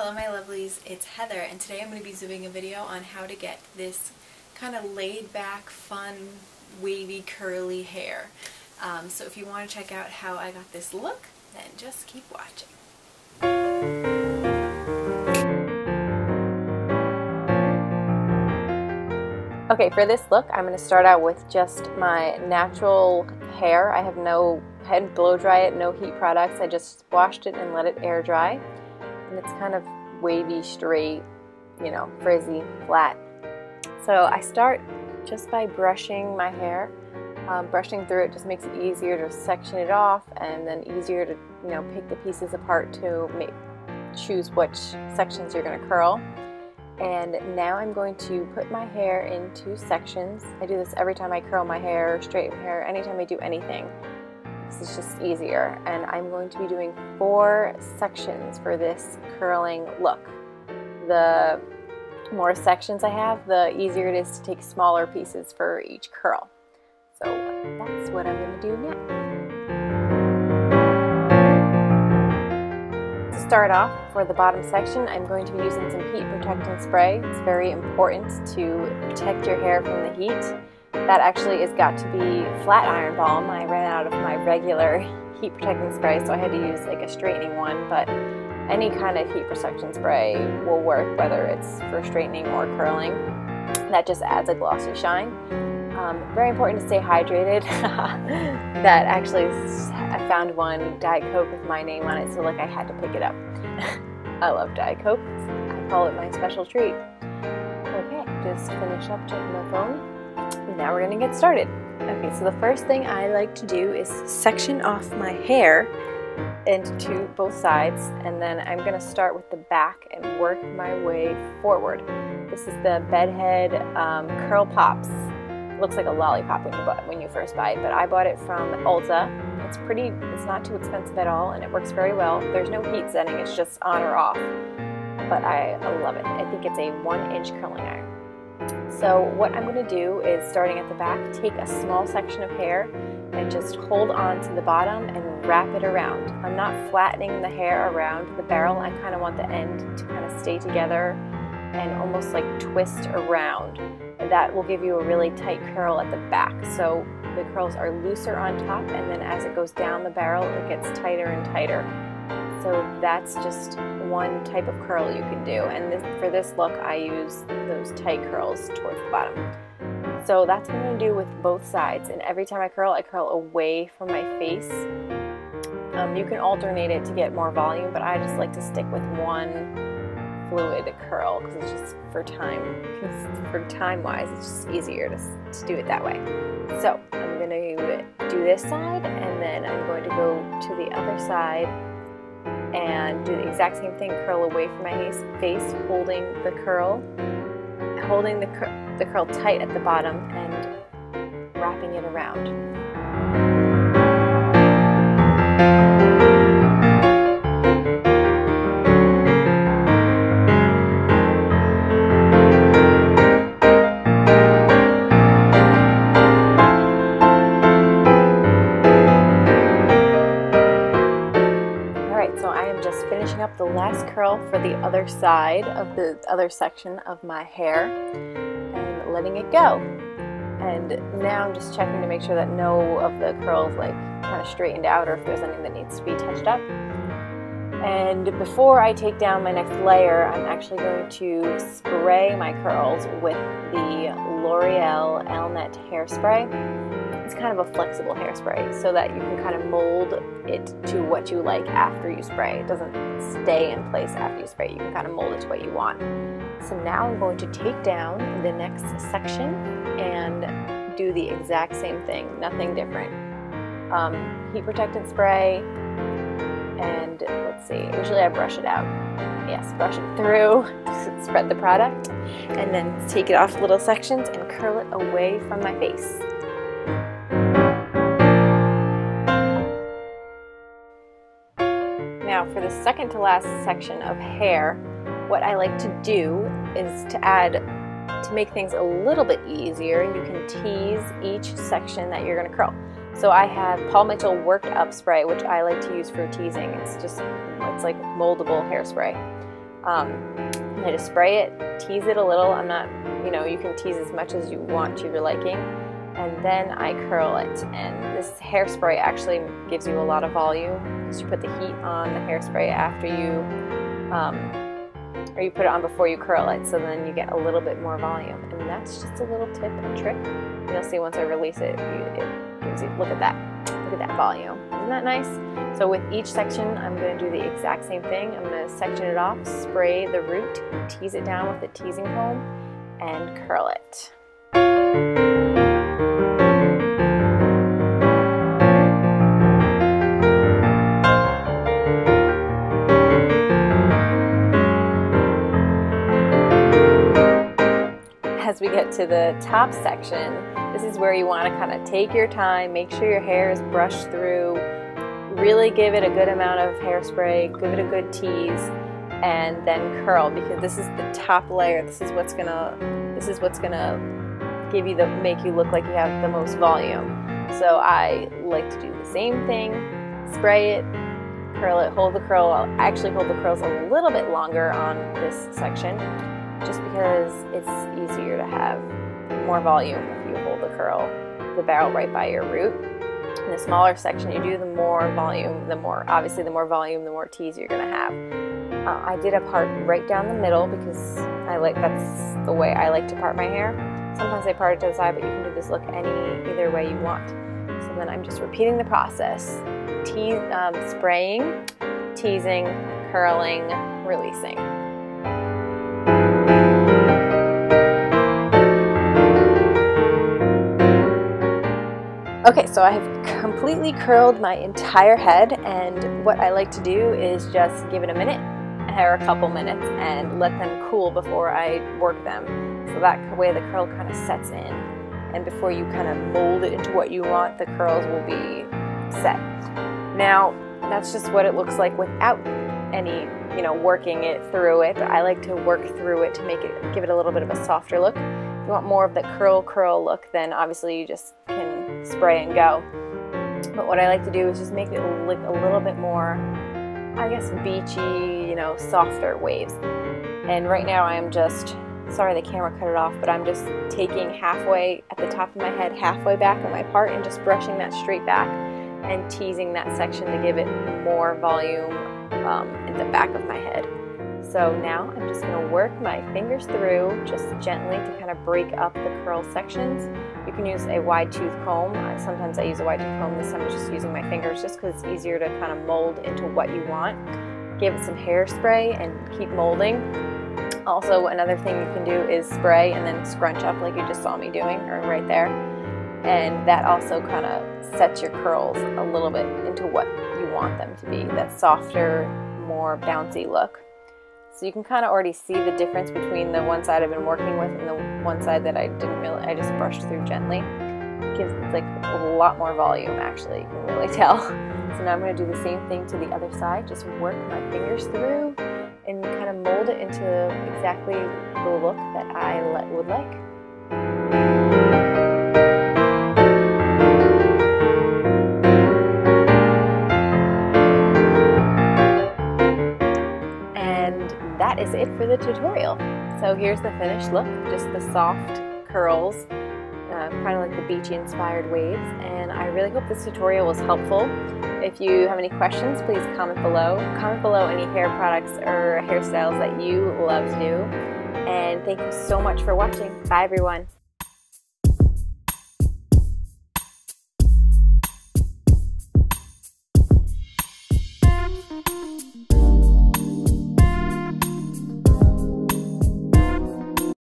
Hello my lovelies, it's Heather, and today I'm going to be doing a video on how to get this kind of laid back, fun, wavy, curly hair. So if you want to check out how I got this look, then just keep watching. Okay, for this look I'm going to start out with just my natural hair. I have no head blow dry it, no heat products. I just washed it and let it air dry. And it's kind of wavy, straight, you know, frizzy, flat. So I start just by brushing my hair. Brushing through it just makes it easier to section it off, and then easier to, you know, pick the pieces apart to choose which sections you're going to curl. And now I'm going to put my hair into sections. I do this every time I curl my hair, straighten my hair, anytime I do anything. This is just easier, and I'm going to be doing 4 sections for this curling look. The more sections I have, the easier it is to take smaller pieces for each curl. So that's what I'm going to do now. To start off, for the bottom section, I'm going to be using some heat protectant spray. It's very important to protect your hair from the heat. That actually has got to be flat iron balm. I ran out of my regular heat protectant spray, so I had to use like a straightening one, but any kind of heat protection spray will work, whether it's for straightening or curling. That just adds a glossy shine. Very important to stay hydrated. That actually, I found one Diet Coke with my name on it, so like I had to pick it up. I love Diet Coke. I call it my special treat. Okay, just finish up checking my phone. Now we're going to get started. Okay, so the first thing I like to do is section off my hair into both sides, and then I'm going to start with the back and work my way forward. This is the Bedhead Curlipops. It looks like a lollipop when you first buy it, but I bought it from Ulta. It's not too expensive at all, and it works very well. There's no heat setting, it's just on or off, but I love it. I think it's a 1-inch curling iron. So what I'm going to do is, starting at the back, take a small section of hair and just hold on to the bottom and wrap it around. I'm not flattening the hair around the barrel. I kind of want the end to kind of stay together and almost like twist around. And that will give you a really tight curl at the back. So the curls are looser on top, and then as it goes down the barrel, it gets tighter and tighter. So that's just one type of curl you can do, and for this look I use those tight curls towards the bottom. So that's what I'm going to do with both sides, and every time I curl away from my face. You can alternate it to get more volume, but I just like to stick with one fluid curl because it's just for time wise it's just easier to do it that way. So I'm going to do this side, and then I'm going to go to the other side and do the exact same thing, curl away from my face, holding the curl tight at the bottom and wrapping it around. Finishing up the last curl for the other side of the other section of my hair and letting it go. And now I'm just checking to make sure that no of the curls like kind of straightened out, or if there's anything that needs to be touched up. And before I take down my next layer, I'm actually going to spray my curls with the L'Oreal Elnet hairspray. It's kind of a flexible hairspray, so that you can kind of mold it to what you like after you spray. It doesn't stay in place after you spray. You can kind of mold it to what you want. So now I'm going to take down the next section and do the exact same thing, nothing different. Heat protectant spray, and let's see, usually I brush it out. Yes, brush it through, spread the product, and then take it off little sections and curl it away from my face. Now for the second to last section of hair, what I like to do is to make things a little bit easier, you can tease each section that you're going to curl. So I have Paul Mitchell Worked Up Spray, which I like to use for teasing. It's like moldable hairspray. I just spray it, tease it a little. I'm not, you can tease as much as you want to your liking. And then I curl it. And this hairspray actually gives you a lot of volume because you put the heat on the hairspray after you, or you put it on before you curl it. So then you get a little bit more volume. And that's just a little tip and trick. You'll see once I release it, it gives you, look at that volume. Isn't that nice? So with each section, I'm going to do the exact same thing. I'm going to section it off, spray the root, tease it down with a teasing comb, and curl it. As we get to the top section, this is where you want to kind of take your time, make sure your hair is brushed through, really give it a good amount of hairspray, give it a good tease, and then curl, because this is the top layer. This is what's gonna give you make you look like you have the most volume. So I like to do the same thing, spray it, curl it, hold the curl. I'll actually hold the curls a little bit longer on this section, just because it's easier to have more volume if you hold the barrel right by your root. In the smaller section, you do the more volume, the more volume, the more tease you're gonna have. I did a part right down the middle because that's the way I like to part my hair. Sometimes I part it to the side, but you can do this look either way you want. So then I'm just repeating the process: spraying, teasing, curling, releasing. Okay, so I have completely curled my entire head, and what I like to do is just give it a minute or a couple minutes and let them cool before I work them. So that way the curl kind of sets in, and before you kind of mold it into what you want, the curls will be set. Now, that's just what it looks like without any, working it through it, but I like to work through it to give it a little bit of a softer look. If you want more of the curl look, then obviously you just can spray and go. But what I like to do is just make it look a little bit more, I guess, beachy, softer waves. And right now I am just, sorry the camera cut it off, but I'm just taking halfway at the top of my head, halfway back on my part, and just brushing that straight back and teasing that section to give it more volume in the back of my head. So now I'm just going to work my fingers through just gently to kind of break up the curl sections. You can use a wide tooth comb. Sometimes I use a wide tooth comb. This time I'm just using my fingers just because it's easier to kind of mold into what you want. Give it some hairspray and keep molding. Also, another thing you can do is spray and then scrunch up like you just saw me doing, or right there. And that also kind of sets your curls a little bit into what you want them to be, that softer, more bouncy look. So you can kind of already see the difference between the one side I've been working with and the one side that I just brushed through gently. It gives like a lot more volume, actually, you can really tell. So now I'm going to do the same thing to the other side, just work my fingers through and kind of mold it into exactly the look that I would like. That is it for the tutorial. So here's the finished look, just the soft curls, kind of like the beachy inspired waves, and I really hope this tutorial was helpful. If you have any questions, please comment below. Comment below any hair products or hairstyles that you love to do, and thank you so much for watching. Bye everyone.